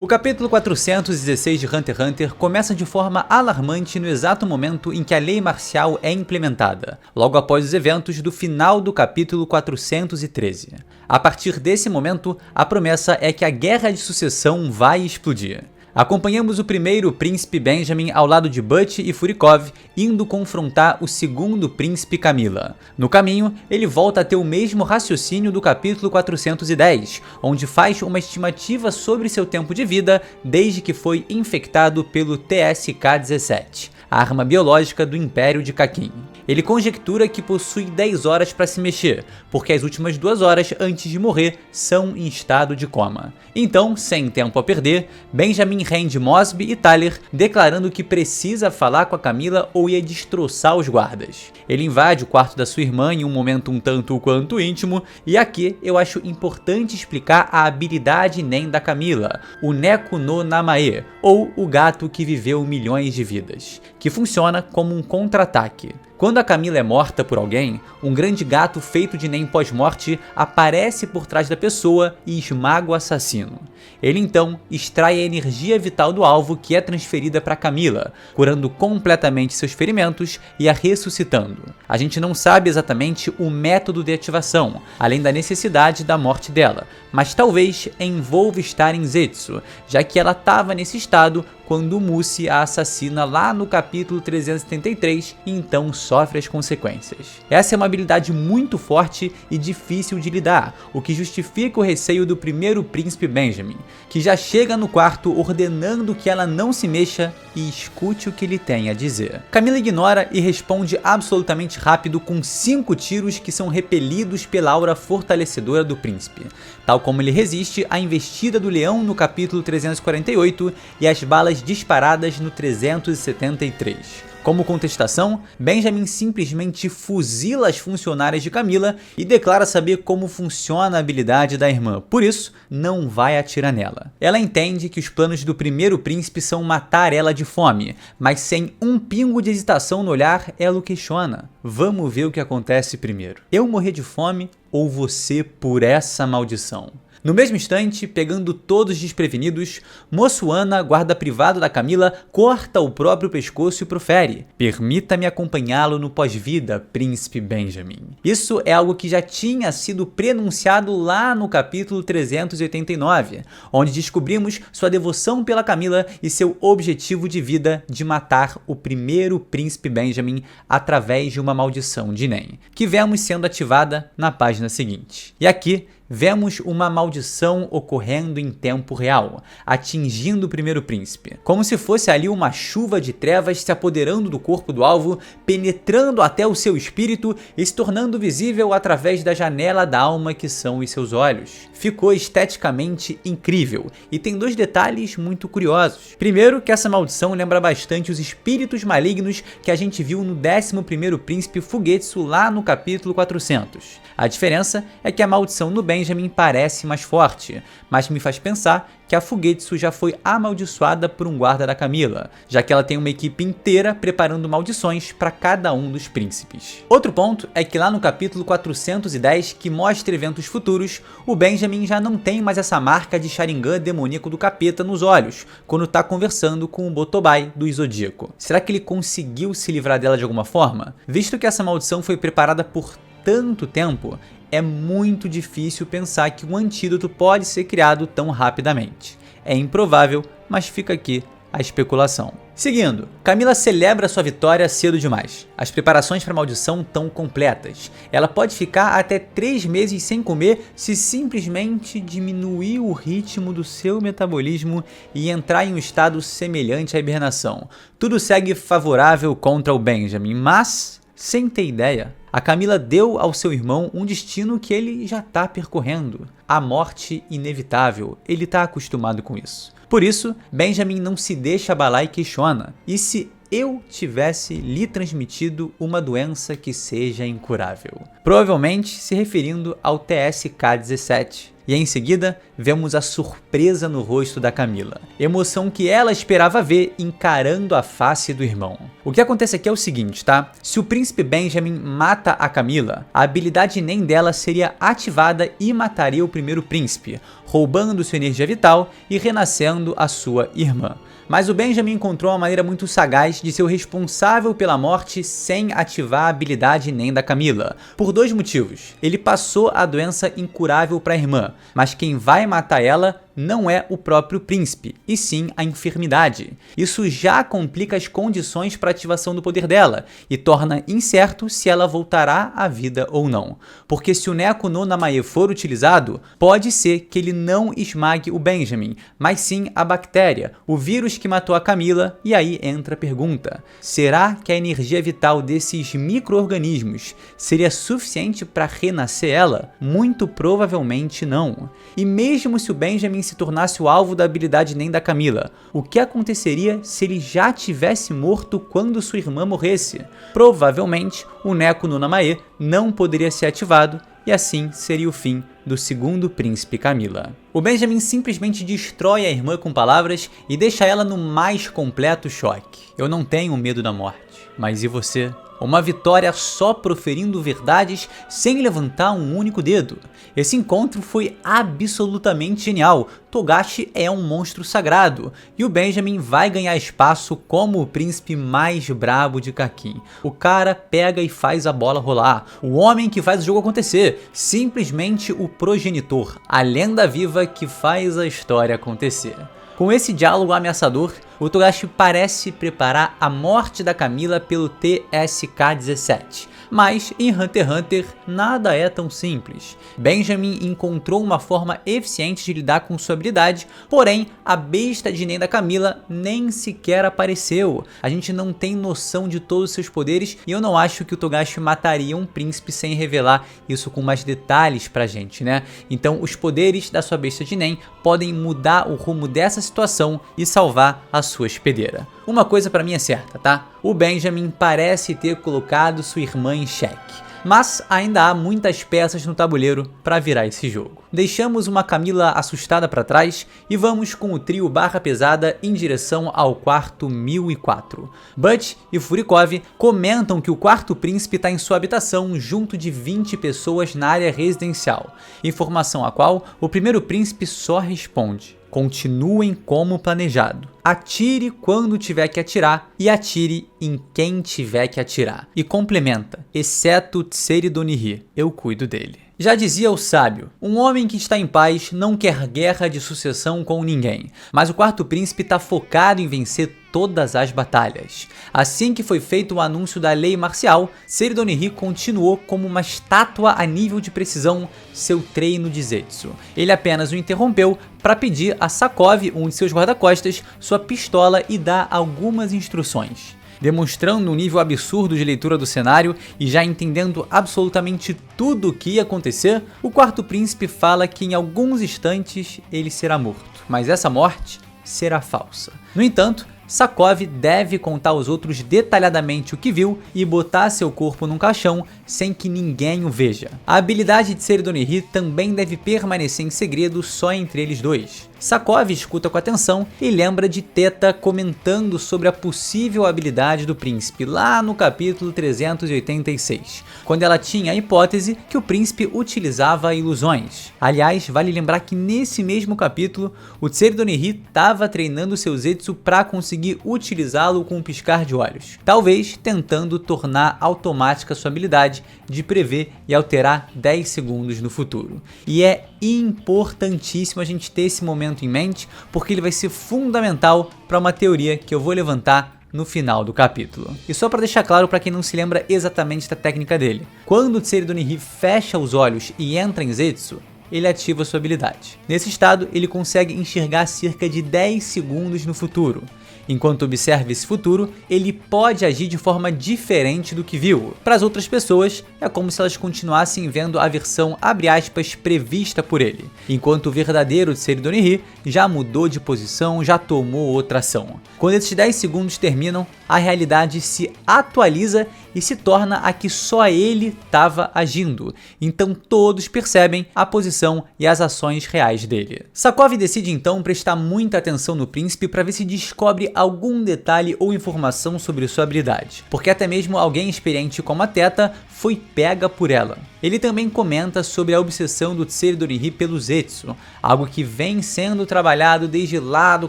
O capítulo 416 de Hunter x Hunter começa de forma alarmante no exato momento em que a lei marcial é implementada, logo após os eventos do final do capítulo 413. A partir desse momento, a promessa é que a Guerra de Sucessão vai explodir. Acompanhamos o primeiro príncipe Benjamin ao lado de Butch e Furikov indo confrontar o segundo príncipe Camila. No caminho, ele volta a ter o mesmo raciocínio do capítulo 410, onde faz uma estimativa sobre seu tempo de vida desde que foi infectado pelo TSK-17, a arma biológica do Império de Kakin. Ele conjectura que possui 10 horas para se mexer, porque as últimas 2 horas antes de morrer são em estado de coma. Então, sem tempo a perder, Benjamin rende Mosby e Tyler, declarando que precisa falar com a Camila ou ia destroçar os guardas. Ele invade o quarto da sua irmã em um momento um tanto quanto íntimo, e aqui eu acho importante explicar a habilidade Nen da Camila, o Neku no Namae, ou o gato que viveu milhões de vidas, que funciona como um contra-ataque. Quando a Camila é morta por alguém, um grande gato feito de Nen pós-morte aparece por trás da pessoa e esmaga o assassino. Ele então extrai a energia vital do alvo que é transferida para Camila, curando completamente seus ferimentos e a ressuscitando. A gente não sabe exatamente o método de ativação, além da necessidade da morte dela, mas talvez envolva estar em Zetsu, já que ela estava nesse estado quando o Musi a assassina lá no capítulo 373 e então sofre as consequências. Essa é uma habilidade muito forte e difícil de lidar, o que justifica o receio do primeiro príncipe Benjamin, que já chega no quarto ordenando que ela não se mexa e escute o que ele tem a dizer. Camila ignora e responde absolutamente rápido com 5 tiros que são repelidos pela aura fortalecedora do príncipe, tal como ele resiste à investida do leão no capítulo 348 e às balas disparadas no 373. Como contestação, Benjamin simplesmente fuzila as funcionárias de Camila e declara saber como funciona a habilidade da irmã, por isso não vai atirar nela. Ela entende que os planos do primeiro príncipe são matar ela de fome, mas sem um pingo de hesitação no olhar, ela o questiona. Vamos ver o que acontece primeiro. Eu morrer de fome ou você por essa maldição? No mesmo instante, pegando todos desprevenidos, Moçoana, guarda privado da Camila, corta o próprio pescoço e profere: "Permita-me acompanhá-lo no pós-vida, príncipe Benjamin." Isso é algo que já tinha sido prenunciado lá no capítulo 389, onde descobrimos sua devoção pela Camila e seu objetivo de vida de matar o primeiro príncipe Benjamin através de uma maldição de Nen, que vemos sendo ativada na página seguinte. E aqui, vemos uma maldição ocorrendo em tempo real, atingindo o primeiro príncipe, como se fosse ali uma chuva de trevas se apoderando do corpo do alvo, penetrando até o seu espírito e se tornando visível através da janela da alma que são os seus olhos. Ficou esteticamente incrível e tem 2 detalhes muito curiosos. Primeiro, que essa maldição lembra bastante os espíritos malignos que a gente viu no 11º príncipe Fugetsu lá no capítulo 400. A diferença é que a maldição no Benjamin parece mais forte, mas me faz pensar que a Fugetsu já foi amaldiçoada por um guarda da Camila, já que ela tem uma equipe inteira preparando maldições para cada um dos príncipes. Outro ponto é que lá no capítulo 410, que mostra eventos futuros, o Benjamin já não tem mais essa marca de Sharingan demoníaco do capeta nos olhos, quando está conversando com o Botobai do Zodíaco. Será que ele conseguiu se livrar dela de alguma forma? Visto que essa maldição foi preparada por tanto tempo, é muito difícil pensar que um antídoto pode ser criado tão rapidamente. É improvável, mas fica aqui a especulação. Seguindo, Camila celebra sua vitória cedo demais. As preparações para a maldição estão completas. Ela pode ficar até 3 meses sem comer se simplesmente diminuir o ritmo do seu metabolismo e entrar em um estado semelhante à hibernação. Tudo segue favorável contra o Benjamin, mas sem ter ideia, a Camila deu ao seu irmão um destino que ele já está percorrendo. A morte inevitável, ele está acostumado com isso. Por isso, Benjamin não se deixa abalar e questiona: e se eu tivesse lhe transmitido uma doença que seja incurável? Provavelmente se referindo ao TSK-17. e em seguida vemos a surpresa no rosto da Camila, emoção que ela esperava ver encarando a face do irmão. O que acontece aqui é o seguinte, tá? Se o príncipe Benjamin mata a Camila, a habilidade Nen dela seria ativada e mataria o primeiro príncipe, roubando sua energia vital e renascendo a sua irmã. Mas o Benjamin encontrou uma maneira muito sagaz de ser o responsável pela morte sem ativar a habilidade Nen da Camila, por dois motivos. Ele passou a doença incurável para a irmã, mas quem vai matar ela não é o próprio príncipe, e sim a enfermidade. Isso já complica as condições para a ativação do poder dela, e torna incerto se ela voltará à vida ou não. Porque se o Neco no Namae for utilizado, pode ser que ele não esmague o Benjamin, mas sim a bactéria, o vírus que matou a Camila, e aí entra a pergunta: será que a energia vital desses micro-organismos seria suficiente para renascer ela? Muito provavelmente não. E mesmo se o Benjamin se tornasse o alvo da habilidade Nen da Camila, o que aconteceria se ele já tivesse morto quando sua irmã morresse? Provavelmente o Neco no Namae não poderia ser ativado, e assim seria o fim do segundo príncipe Camila. O Benjamin simplesmente destrói a irmã com palavras e deixa ela no mais completo choque. Eu não tenho medo da morte, mas e você? Uma vitória só proferindo verdades sem levantar um único dedo. Esse encontro foi absolutamente genial. Togashi é um monstro sagrado e o Benjamin vai ganhar espaço como o príncipe mais brabo de Kakin. O cara pega e faz a bola rolar, o homem que faz o jogo acontecer, simplesmente o progenitor, a lenda viva que faz a história acontecer. Com esse diálogo ameaçador, o Togashi parece preparar a morte da Camila pelo TSK-17. Mas em Hunter x Hunter nada é tão simples. Benjamin encontrou uma forma eficiente de lidar com sua habilidade, porém a besta de Nen da Camila nem sequer apareceu. A gente não tem noção de todos os seus poderes e eu não acho que o Togashi mataria um príncipe sem revelar isso com mais detalhes pra gente, né? Então os poderes da sua besta de Nen podem mudar o rumo dessa situação e salvar a sua hospedeira. Uma coisa pra mim é certa, tá? O Benjamin parece ter colocado sua irmã em xeque, mas ainda há muitas peças no tabuleiro para virar esse jogo. Deixamos uma Camila assustada para trás e vamos com o trio barra pesada em direção ao quarto 1004. Butch e Furikov comentam que o quarto príncipe está em sua habitação junto de 20 pessoas na área residencial, informação a qual o primeiro príncipe só responde: continuem como planejado. Atire quando tiver que atirar e atire em quem tiver que atirar. E complementa: exceto Tseridonihi, eu cuido dele. Já dizia o sábio, um homem que está em paz não quer guerra de sucessão com ninguém, mas o quarto príncipe está focado em vencer todas as batalhas. Assim que foi feito o anúncio da lei marcial, Tseridonihi continuou como uma estátua a nível de precisão seu treino de Zetsu. Ele apenas o interrompeu para pedir a Sakov, um de seus guarda-costas, sua pistola e dar algumas instruções. Demonstrando um nível absurdo de leitura do cenário e já entendendo absolutamente tudo o que ia acontecer, o quarto príncipe fala que em alguns instantes ele será morto, mas essa morte será falsa. No entanto, Sakov deve contar aos outros detalhadamente o que viu e botar seu corpo num caixão sem que ninguém o veja. A habilidade de Tseridonihi também deve permanecer em segredo só entre eles dois. Sakov escuta com atenção e lembra de Teta comentando sobre a possível habilidade do príncipe lá no capítulo 386, quando ela tinha a hipótese que o príncipe utilizava ilusões. Aliás, vale lembrar que nesse mesmo capítulo, o Tseridonihi estava treinando seu Zetsu para conseguir utilizá-lo com um piscar de olhos, talvez tentando tornar automática sua habilidade de prever e alterar 10 segundos no futuro. E é importantíssimo a gente ter esse momento em mente, porque ele vai ser fundamental para uma teoria que eu vou levantar no final do capítulo. E só para deixar claro para quem não se lembra exatamente da técnica dele, quando o Tseridonihi fecha os olhos e entra em Zetsu, ele ativa sua habilidade. Nesse estado, ele consegue enxergar cerca de 10 segundos no futuro. Enquanto observa esse futuro, ele pode agir de forma diferente do que viu. Para as outras pessoas, é como se elas continuassem vendo a versão, abre aspas, prevista por ele, enquanto o verdadeiro Tseri Donihee já mudou de posição, já tomou outra ação. Quando esses 10 segundos terminam, a realidade se atualiza e se torna a que só ele estava agindo, então todos percebem a posição e as ações reais dele. Sakov decide então prestar muita atenção no príncipe para ver se descobre algum detalhe ou informação sobre sua habilidade, porque até mesmo alguém experiente como a Teta foi pega por ela. Ele também comenta sobre a obsessão do Tseri Donihee pelo Zetsu, algo que vem sendo trabalhado desde lá do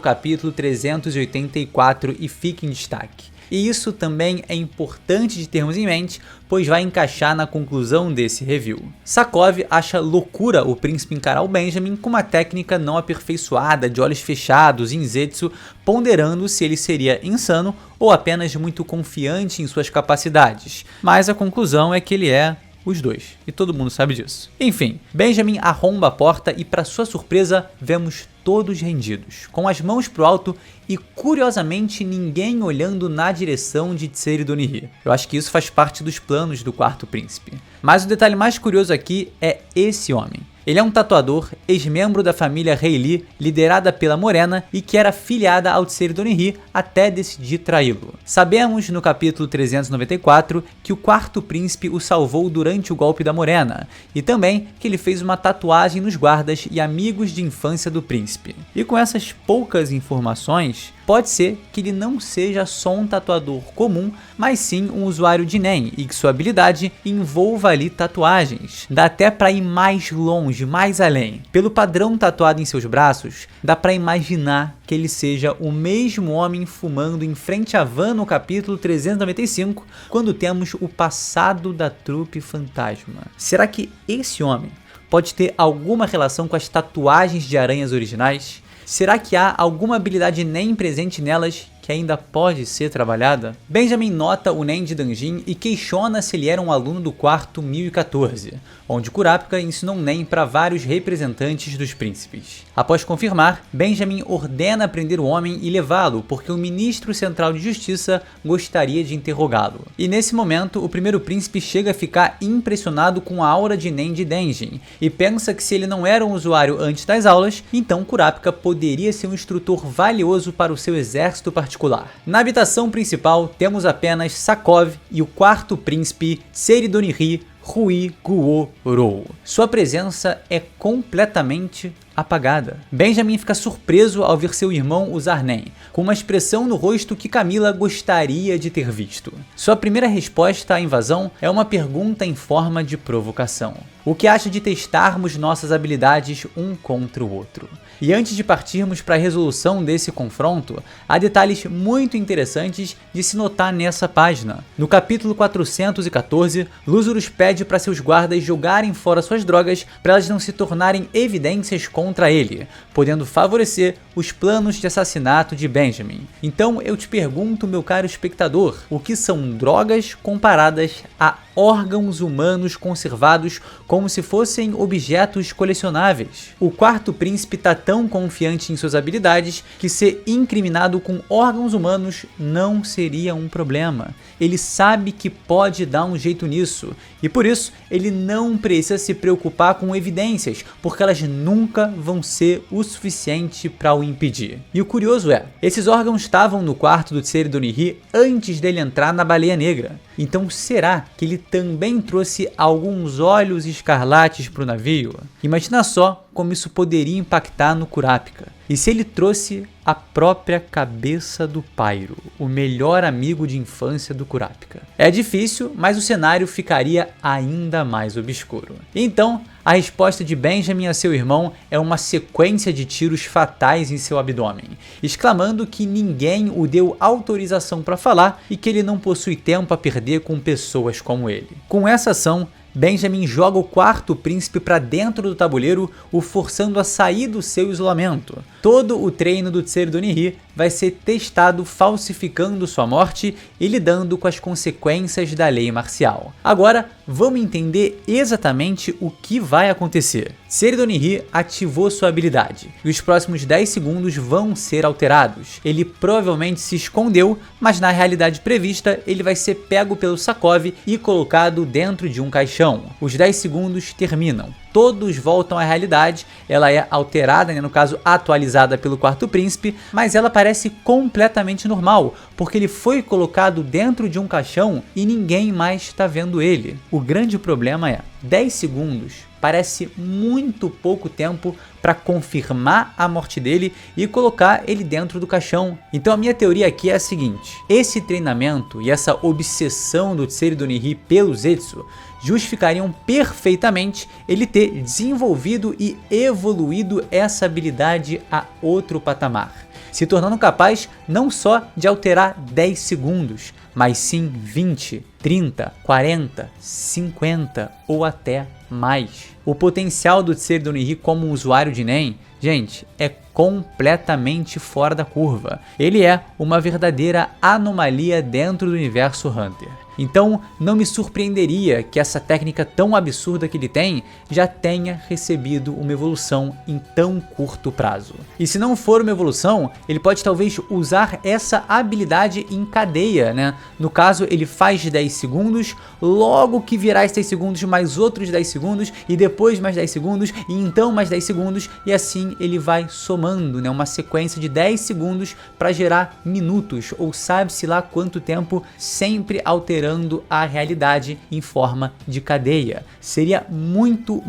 capítulo 384 e fica em destaque. E isso também é importante de termos em mente, pois vai encaixar na conclusão desse review. Sakov acha loucura o príncipe encarar o Benjamin com uma técnica não aperfeiçoada de olhos fechados em Zetsu, ponderando se ele seria insano ou apenas muito confiante em suas capacidades. Mas a conclusão é que ele é os dois, e todo mundo sabe disso. Enfim, Benjamin arromba a porta e, para sua surpresa, vemos todos rendidos, com as mãos pro alto e, curiosamente, ninguém olhando na direção de Tseri Donihee. Eu acho que isso faz parte dos planos do quarto príncipe. Mas o detalhe mais curioso aqui é esse homem. Ele é um tatuador, ex-membro da família Rei liderada pela Morena e que era filiada ao Tseri Donihee até decidir traí-lo. Sabemos no capítulo 394 que o quarto príncipe o salvou durante o golpe da Morena e também que ele fez uma tatuagem nos guardas e amigos de infância do príncipe. E com essas poucas informações, pode ser que ele não seja só um tatuador comum, mas sim um usuário de Nen e que sua habilidade envolva ali tatuagens. Dá até para ir mais longe, mais além. Pelo padrão tatuado em seus braços, dá para imaginar que ele seja o mesmo homem fumando em frente à van no capítulo 395, quando temos o passado da trupe fantasma. Será que esse homem pode ter alguma relação com as tatuagens de aranhas originais? Será que há alguma habilidade Nen presente nelas que ainda pode ser trabalhada? Benjamin nota o Nen de Danjin e questiona se ele era um aluno do quarto 1014, onde Kurapika ensinou Nen para vários representantes dos príncipes. Após confirmar, Benjamin ordena prender o homem e levá-lo, porque o ministro central de justiça gostaria de interrogá-lo. E nesse momento, o primeiro príncipe chega a ficar impressionado com a aura de Nen de Danjin e pensa que se ele não era um usuário antes das aulas, então Kurapika poderia ser um instrutor valioso para o seu exército particular. Na habitação principal temos apenas Sakov e o quarto príncipe Tseri Donihee Rui Guo-Rou. Sua presença é completamente apagada. Benjamin fica surpreso ao ver seu irmão usar Nen, com uma expressão no rosto que Camila gostaria de ter visto. Sua primeira resposta à invasão é uma pergunta em forma de provocação. O que acha de testarmos nossas habilidades um contra o outro? E antes de partirmos para a resolução desse confronto, há detalhes muito interessantes de se notar nessa página. No capítulo 414, Lúzurus pede para seus guardas jogarem fora suas drogas para elas não se tornarem evidências contra ele, podendo favorecer os planos de assassinato de Benjamin. Então eu te pergunto, meu caro espectador, o que são drogas comparadas a órgãos humanos conservados como se fossem objetos colecionáveis? O quarto príncipe está tão confiante em suas habilidades que ser incriminado com órgãos humanos não seria um problema. Ele sabe que pode dar um jeito nisso e por isso ele não precisa se preocupar com evidências, porque elas nunca vão ser o suficiente para o impedir. E o curioso é, esses órgãos estavam no quarto do Tseri Donihee antes dele entrar na Baleia Negra. Então será que ele também trouxe alguns olhos escarlates para o navio? Imagina só como isso poderia impactar no Kurapika. E se ele trouxe a própria cabeça do Pyro, o melhor amigo de infância do Kurapika? É difícil, mas o cenário ficaria ainda mais obscuro. Então, a resposta de Benjamin a seu irmão é uma sequência de tiros fatais em seu abdômen, exclamando que ninguém o deu autorização para falar e que ele não possui tempo a perder com pessoas como ele. Com essa ação, Benjamin joga o quarto príncipe para dentro do tabuleiro, o forçando a sair do seu isolamento. Todo o treino do Tserry Donihee vai ser testado falsificando sua morte e lidando com as consequências da lei marcial. Agora, vamos entender exatamente o que vai acontecer. Tserry Donihee ativou sua habilidade e os próximos 10 segundos vão ser alterados. Ele provavelmente se escondeu, mas na realidade prevista ele vai ser pego pelo Sakov e colocado dentro de um caixão. Os 10 segundos terminam. Todos voltam à realidade, ela é alterada, no caso atualizada pelo Quarto Príncipe, mas ela parece completamente normal, porque ele foi colocado dentro de um caixão e ninguém mais está vendo ele. O grande problema é, 10 segundos parece muito pouco tempo para confirmar a morte dele e colocar ele dentro do caixão. Então a minha teoria aqui é a seguinte: esse treinamento e essa obsessão do Tserry Donihee pelo Zetsu justificariam perfeitamente ele ter desenvolvido e evoluído essa habilidade a outro patamar, se tornando capaz não só de alterar 10 segundos, mas sim 20, 30, 40, 50 ou até mais. O potencial do Tserry Donihee como usuário de Nen, gente, é completamente fora da curva. Ele é uma verdadeira anomalia dentro do universo Hunter. Então não me surpreenderia que essa técnica tão absurda que ele tem já tenha recebido uma evolução em tão curto prazo. E se não for uma evolução, ele pode talvez usar essa habilidade em cadeia, né? No caso, ele faz 10 segundos, logo que virar esses 10 segundos mais outros 10 segundos e depois mais 10 segundos e então mais 10 segundos e assim ele vai somando, né? Uma sequência de 10 segundos para gerar minutos ou sabe-se lá quanto tempo, sempre alterando a realidade em forma de cadeia. Seria muito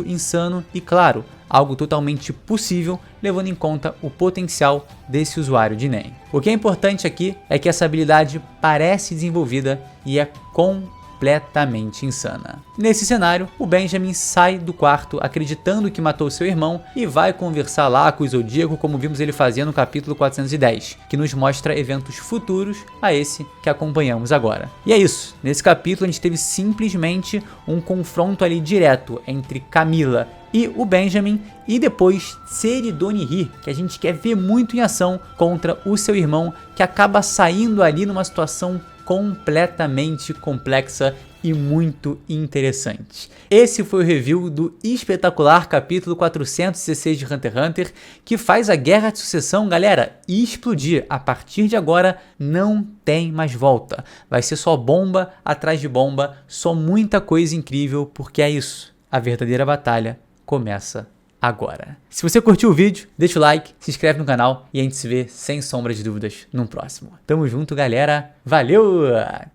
insano e, claro, algo totalmente possível, levando em conta o potencial desse usuário de Nen. O que é importante aqui é que essa habilidade parece desenvolvida e é completamente insana. Nesse cenário, o Benjamin sai do quarto acreditando que matou seu irmão e vai conversar lá com o Zodíaco, como vimos ele fazer no capítulo 410, que nos mostra eventos futuros a esse que acompanhamos agora. E é isso, nesse capítulo a gente teve simplesmente um confronto ali direto entre Camila e o Benjamin, e depois Tserry Donihee, que a gente quer ver muito em ação contra o seu irmão, que acaba saindo ali numa situação completamente complexa e muito interessante. Esse foi o review do espetacular capítulo 416 de Hunter x Hunter, que faz a Guerra de Sucessão, galera, explodir. A partir de agora não tem mais volta. Vai ser só bomba atrás de bomba, só muita coisa incrível, porque é isso. A verdadeira batalha começa agora. Se você curtiu o vídeo, deixa o like, se inscreve no canal e a gente se vê sem sombra de dúvidas no próximo. Tamo junto, galera. Valeu!